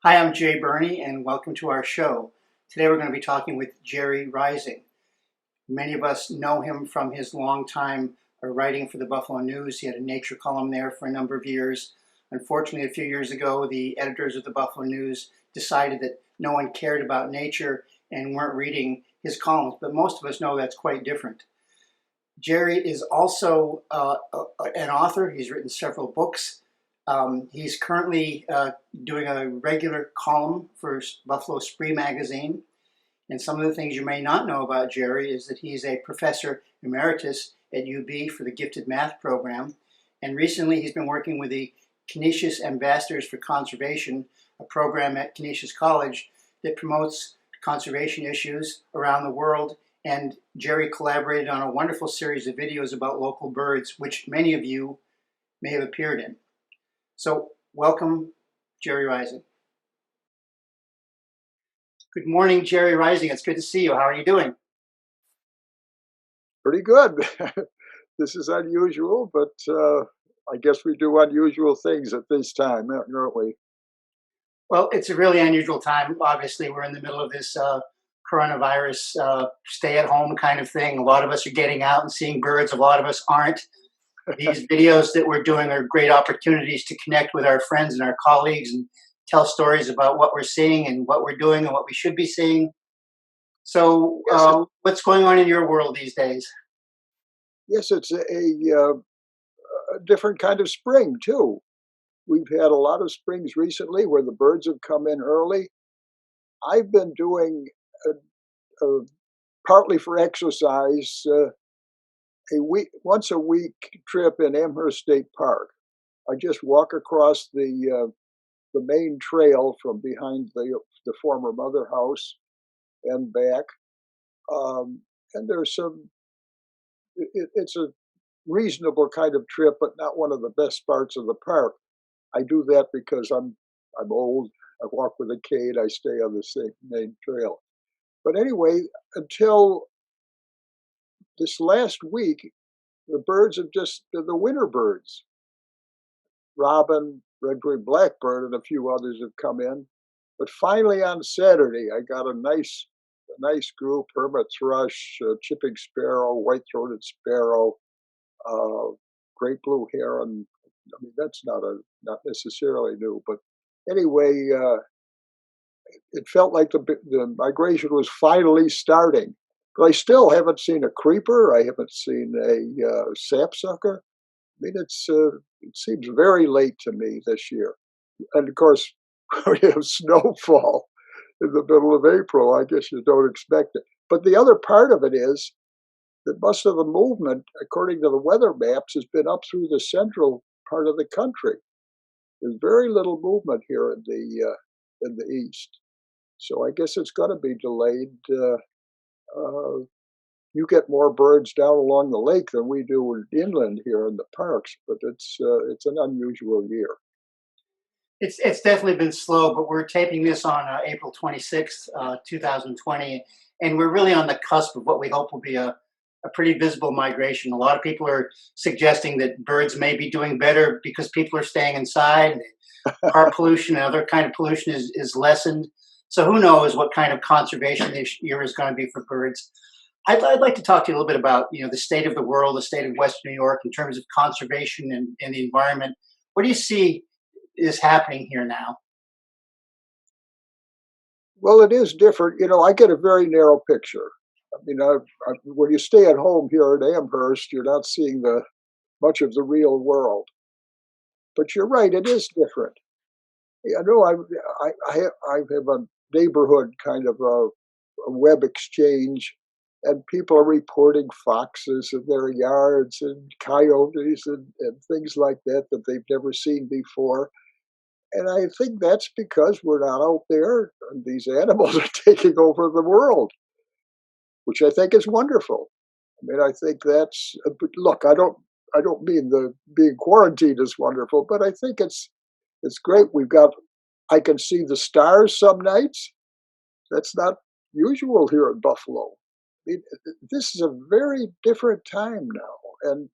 Hi, I'm Jay Burney, and welcome to our show. Today we're going to be talking with Gerry Rising. Many of us know him from his long time writing for the Buffalo News. He had a nature column there for a number of years. Unfortunately, a few years ago, the editors of the Buffalo News decided that no one cared about nature and weren't reading his columns, but most of us know that's quite different. Gerry is also an author. He's written several books. He's currently doing a regular column for Buffalo Spree magazine. And some of the things you may not know about Gerry is that he's a professor emeritus at UB for the gifted math program. And recently he's been working with the Canisius Ambassadors for Conservation, a program at Canisius College that promotes conservation issues around the world. And Gerry collaborated on a wonderful series of videos about local birds, which many of you may have appeared in. So welcome, Gerry Rising. Good morning, Gerry Rising. It's good to see you. How are you doing? Pretty good. This is unusual, but I guess we do unusual things at this time, aren't we? Well, it's a really unusual time. Obviously, we're in the middle of this coronavirus stay-at-home kind of thing. A lot of us are getting out and seeing birds. A lot of us aren't. These videos that we're doing are great opportunities to connect with our friends and our colleagues and tell stories about what we're seeing and what we're doing and what we should be seeing. So, Yes, what's going on in your world these days? yes, it's a different kind of spring too. We've had a lot of springs recently where the birds have come in early. I've been doing a partly for exercise once a week trip in Amherst State Park. I just walk across the main trail from behind the former mother house and back. And there's it's a reasonable kind of trip, but not one of the best parts of the park. I do that because I'm old. I walk with a cane. I stay on the same main trail. But anyway, until this last week, the birds have just the winter birds, robin, red-winged blackbird, and a few others have come in. But finally on Saturday, I got a nice group: hermit thrush, chipping sparrow, white-throated sparrow, uh, great blue heron. I mean, that's not necessarily new, but anyway, it felt like the migration was finally starting. But I still haven't seen a creeper. I haven't seen a sapsucker. I mean, it seems very late to me this year. And of course, we have snowfall in the middle of April. I guess you don't expect it. But the other part of it is that most of the movement, according to the weather maps, has been up through the central part of the country. There's very little movement here in the east, so I guess it's going to be delayed. Uh, you get more birds down along the lake than we do inland here in the parks, but it's an unusual year. It's definitely been slow, but we're taping this on April 26th, 2020, and we're really on the cusp of what we hope will be a pretty visible migration. A lot of people are suggesting that birds may be doing better because people are staying inside. Car pollution and other kind of pollution is lessened. So who knows what kind of conservation this year is going to be for birds. I'd like to talk to you a little bit about the state of the world, the state of Western New York in terms of conservation and the environment. What do you see is happening here now? Well, it is different. I get a very narrow picture. I mean, when you stay at home here at Amherst, you're not seeing the much of the real world. But you're right; it is different. I know I have a neighborhood kind of a web exchange, and people are reporting foxes in their yards and coyotes and things like that that they've never seen before. And I think that's because we're not out there, and these animals are taking over the world, which I think is wonderful. I mean, I think but look, I don't mean the being quarantined is wonderful, but I think it's great. I can see the stars some nights. That's not usual here in Buffalo. I mean, this is a very different time now, and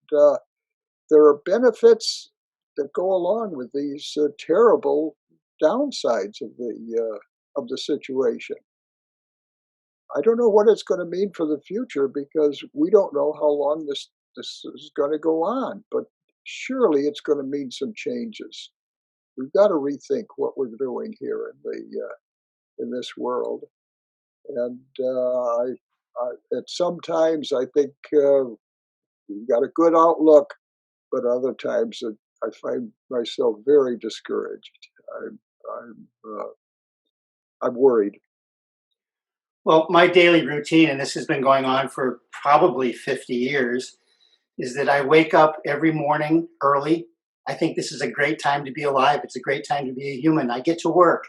there are benefits that go along with these terrible downsides of the situation. I don't know what it's going to mean for the future because we don't know how long this is going to go on. But surely it's going to mean some changes. We've got to rethink what we're doing here in this world. And at sometimes I think we've got a good outlook, but other times I find myself very discouraged. I'm I'm I'm worried. Well, my daily routine, and this has been going on for probably 50 years, is that I wake up every morning early. I think this is a great time to be alive. It's a great time to be a human. I get to work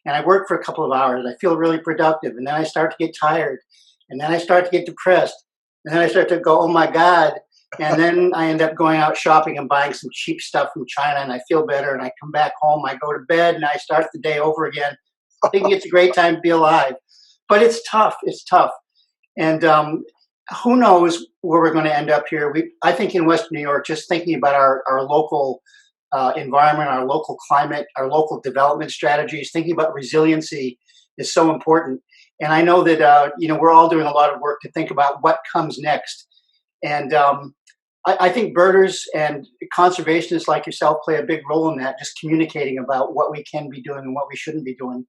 and I work for a couple of hours. I feel really productive. And then I start to get tired. And then I start to get depressed. And then I start to go, oh my God. And then I end up going out shopping and buying some cheap stuff from China and I feel better. And I come back home, I go to bed and I start the day over again, thinking it's a great time to be alive. But it's tough. It's tough. And who knows where we're going to end up here. I think in Western New York, just thinking about our local environment, our local climate, our local development strategies, thinking about resiliency is so important. And I know that we're all doing a lot of work to think about what comes next. And I think birders and conservationists like yourself play a big role in that, just communicating about what we can be doing and what we shouldn't be doing.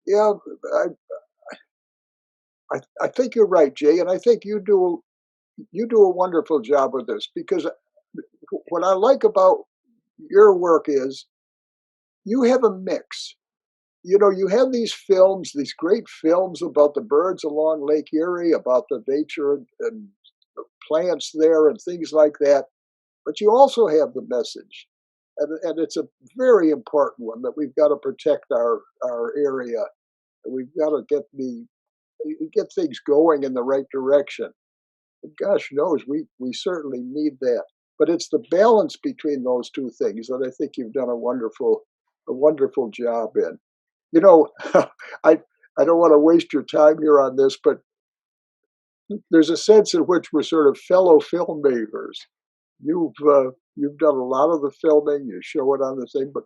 Yeah, I think you're right, Jay, and I think you do a wonderful job with this because what I like about your work is you have a mix. You know, you have these films, these great films about the birds along Lake Erie, about the nature and the plants there and things like that. But you also have the message, and it's a very important one that we've got to protect our area. We've got to get things going in the right direction. And gosh knows we certainly need that. But it's the balance between those two things that I think you've done a wonderful job in. You know, I I don't want to waste your time here on this, but there's a sense in which we're sort of fellow filmmakers. You've done a lot of the filming. You show it on the thing, but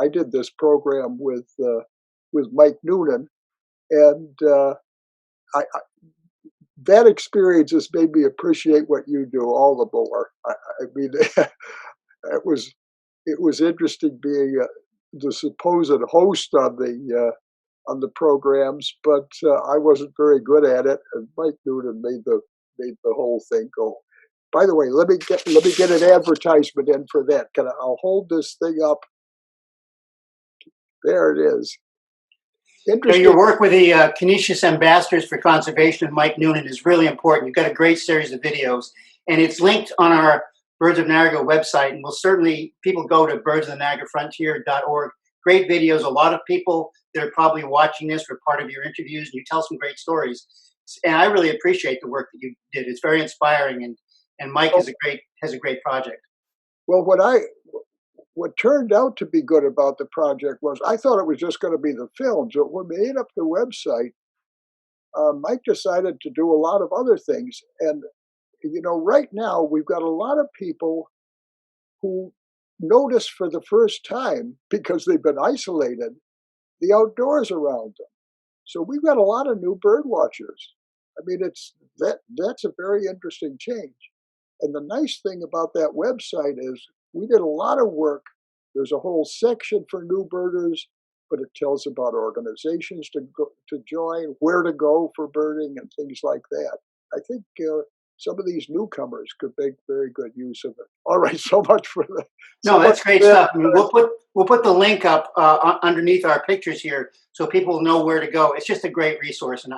I did this program with Mike Noonan, and I that experience has made me appreciate what you do all the more. I mean, was it was interesting being the supposed host on the programs, but I wasn't very good at it, and Mike Noonan made the whole thing go. By the way, let me get an advertisement in for that. I'll hold this thing up. There it is. Your Interesting. work with the Canisius Ambassadors for Conservation and Mike Noonan is really important. You've got a great series of videos, and it's linked on our Birds of Niagara website. And we'll certainly, people go to birdsoftheniagarafrontier.org. Great videos. A lot of people that are probably watching this were part of your interviews, and you tell some great stories. And I really appreciate the work that you did. It's very inspiring, and Mike Well, has a great project. well, what turned out to be good about the project was I thought it was just going to be the films, but when we made up the website, Mike decided to do a lot of other things. And right now we've got a lot of people who notice for the first time because they've been isolated the outdoors around them. So we've got a lot of new bird watchers. I mean, that's a very interesting change. And the nice thing about that website is we did a lot of work. There's a whole section for new birders, but it tells about organizations to join, where to go for birding, and things like that. I think some of these newcomers could make very good use of it. All right, No, so much that's for great that. stuff. I mean, we'll put the link up underneath our pictures here so people know where to go. It's just a great resource, and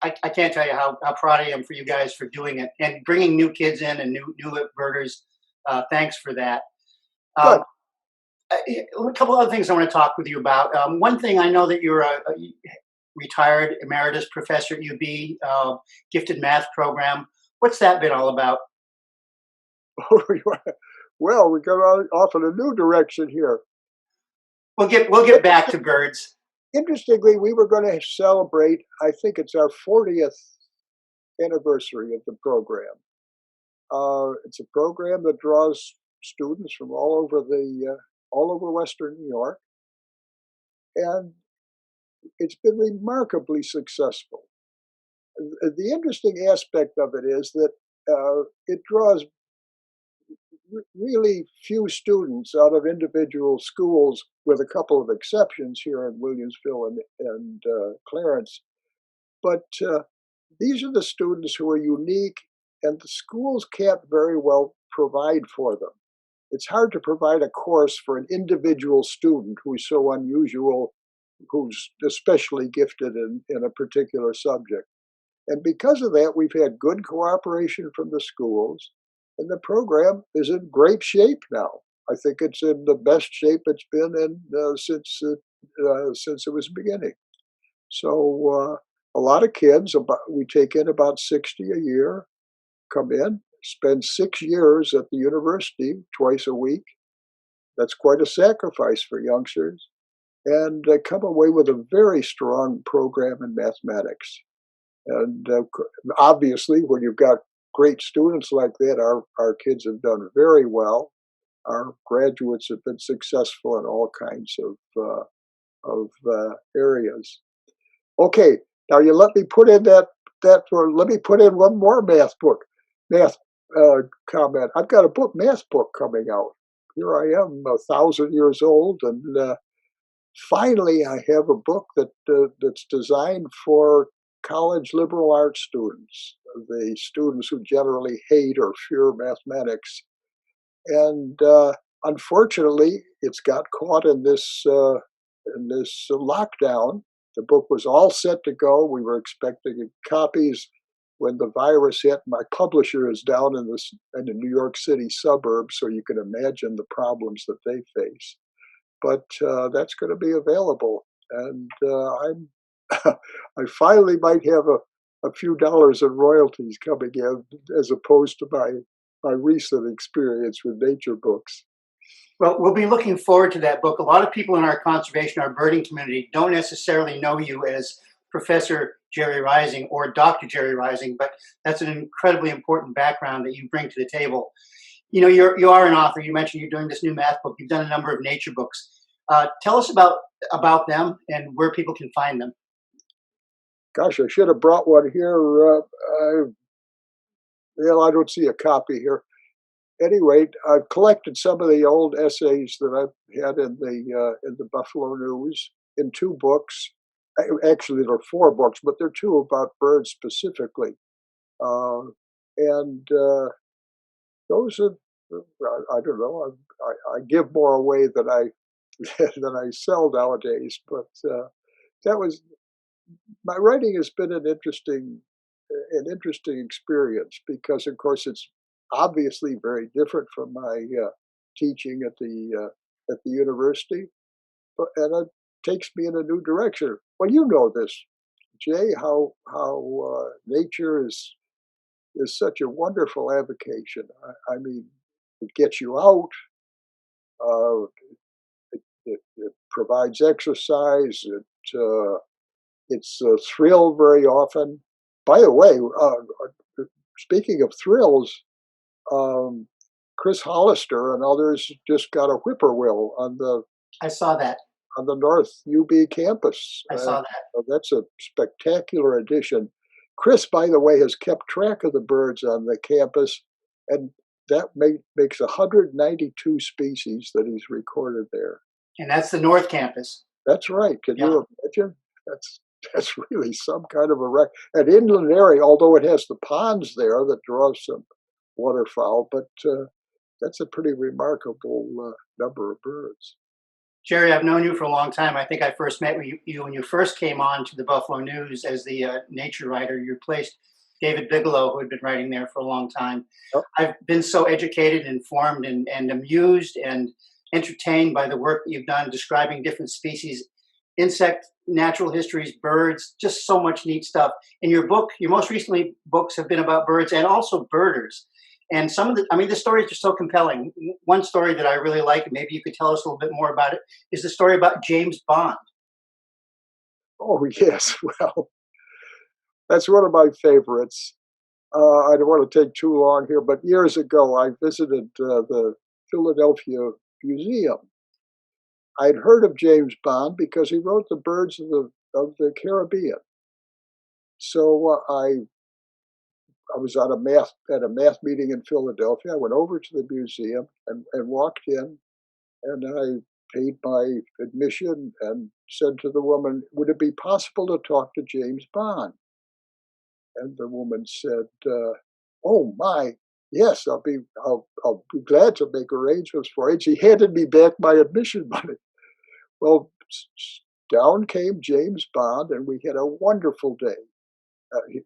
I can't tell you how proud I am for you guys for doing it and bringing new kids in and new birders. Thanks for that. Good. Um, a couple other things I want to talk with you about. One thing, I know that you're a retired emeritus professor at UB, gifted math program. What's that been all about? Well, we got off in a new direction here. We'll get back to birds. Interestingly, we were going to celebrate, I think it's our 40th anniversary of the program. It's a program that draws students from all over Western New York, and it's been remarkably successful. The interesting aspect of it is that it draws really few students out of individual schools, with a couple of exceptions here in Williamsville and Clarence. But these are the students who are unique, and the schools can't very well provide for them. It's hard to provide a course for an individual student who's so unusual, who's especially gifted in a particular subject. And because of that, we've had good cooperation from the schools, and the program is in great shape now. I think it's in the best shape it's been in since it was beginning. So a lot of kids, we take in about 60 a year, come in, spend 6 years at the university twice a week. That's quite a sacrifice for youngsters, and come away with a very strong program in mathematics. And obviously, when you've got great students like that, our kids have done very well. Our graduates have been successful in all kinds of areas. Okay, now you let me put in let me put in one more math comment. I've got a math book coming out. Here I am, 1,000 years old, and finally I have a book that's designed for college liberal arts students, the students who generally hate or fear mathematics. And unfortunately, it's got caught in this lockdown. The book was all set to go. We were expecting copies when the virus hit. My publisher is down in the New York City suburbs, so you can imagine the problems that they face. But that's going to be available, and I'm I finally might have a few dollars in royalties coming in, as opposed to my recent experience with nature books. Well, we'll be looking forward to that book. A lot of people in our conservation, our birding community, don't necessarily know you as Professor Gerry Rising or Dr. Gerry Rising, but that's an incredibly important background that you bring to the table. You know, you are an author. You mentioned you're doing this new math book. You've done a number of nature books. Tell us about them and where people can find them. Gosh, I should have brought one here. Well, I don't see a copy here. Anyway, I've collected some of the old essays that I've had in the Buffalo News in two books. Actually, there are four books, but there are two about birds specifically. Uh, and those are, I don't know, I give more away than I than I sell nowadays. But that was my writing has been an interesting experience, because of course it's obviously very different from my teaching at the university, but and it takes me in a new direction. Well, you know this, Jay, how nature is such a wonderful avocation. I mean, it gets you out. Uh, it provides exercise. It's a thrill very often. By the way, speaking of thrills, um, Chris Hollister and others just got a whippoorwill I saw that. on the North UB campus. I saw that. So that's a spectacular addition. Chris, by the way, has kept track of the birds on the campus, and that makes 192 species that he's recorded there. And that's the North Campus. That's right. Can Yeah. you imagine? That's really some kind of a wreck. An inland area, although it has the ponds there that draw some waterfowl, but that's a pretty remarkable number of birds. Gerry, I've known you for a long time. I think I first met you when you first came on to the Buffalo News as the nature writer. You replaced David Bigelow, who had been writing there for a long time. Yep. I've been so educated, informed, and amused and entertained by the work that you've done describing different species, insect natural histories, birds, just so much neat stuff. In your book, your most recently books have been about birds and also birders. And some of the stories are so compelling. One story that I really like, and maybe you could tell us a little bit more about it, is the story about James Bond. Oh, yes. Well, that's one of my favorites. I don't want to take too long here, but years ago I visited the Philadelphia Museum, I'd heard of James Bond because he wrote the Birds of the Caribbean. So I was at a math meeting in Philadelphia. I went over to the museum and walked in, and I paid my admission and said to the woman, "Would it be possible to talk to James Bond?" And the woman said, "Oh my, yes, I'll be glad to make arrangements for it." She handed me back my admission money. Well, down came James Bond, and we had a wonderful day.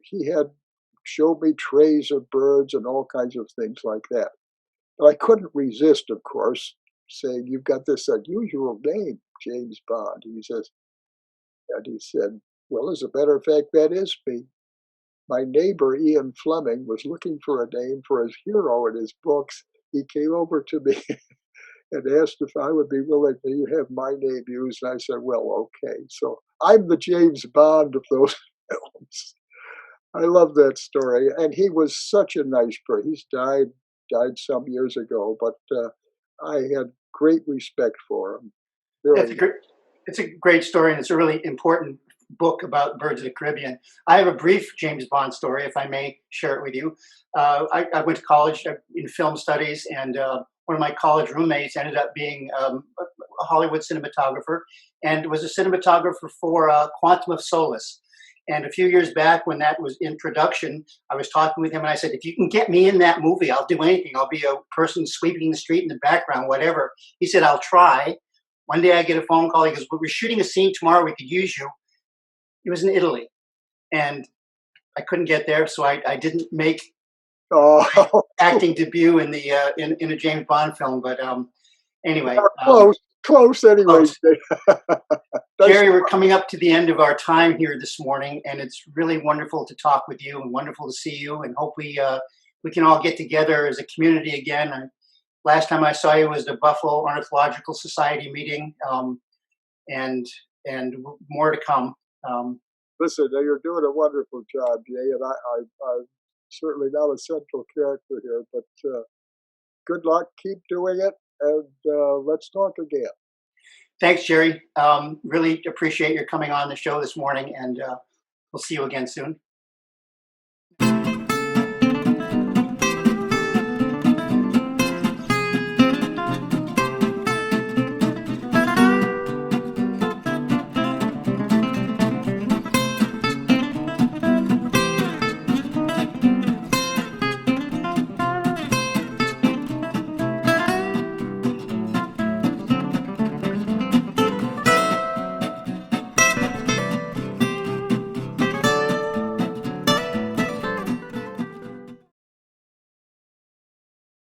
He had showed me trays of birds and all kinds of things like that. But I couldn't resist, of course, saying, "You've got this unusual name, James Bond." And he said, "Well, as a matter of fact, that is me. My neighbor, Ian Fleming, was looking for a name for his hero in his books. He came over to me and asked if I would be willing to have my name used." And I said, "Well, okay." So I'm the James Bond of those films. I love that story. And he was such a nice person. Died some years ago, but I had great respect for him. It's Very a nice. great, it's a great story, and it's a really important book about birds of the Caribbean. I have a brief James Bond story, if I may share it with you. I went to college in film studies, and one of my college roommates ended up being a Hollywood cinematographer, and was a cinematographer for Quantum of Solace. And a few years back, when that was in production, I was talking with him, and I said, "If you can get me in that movie, I'll do anything. I'll be a person sweeping the street in the background, whatever." He said, "I'll try." One day I get a phone call. He goes, "We're shooting a scene tomorrow. We could use you." It was in Italy, and I couldn't get there, so I didn't make my Oh, acting debut in the in a James Bond film. But anyway, close, close anyway. close. Nice. Jerry, we're coming up to the end of our time here this morning, and it's really wonderful to talk with you and wonderful to see you. And hope we can all get together as a community again. Last time I saw you was the Buffalo Ornithological Society meeting, and more to come. Um, Listen, you're doing a wonderful job, Jay, and I'm certainly not a central character here, but good luck. Keep doing it, and let's talk again. Thanks, Jerry. Really appreciate your coming on the show this morning, and we'll see you again soon.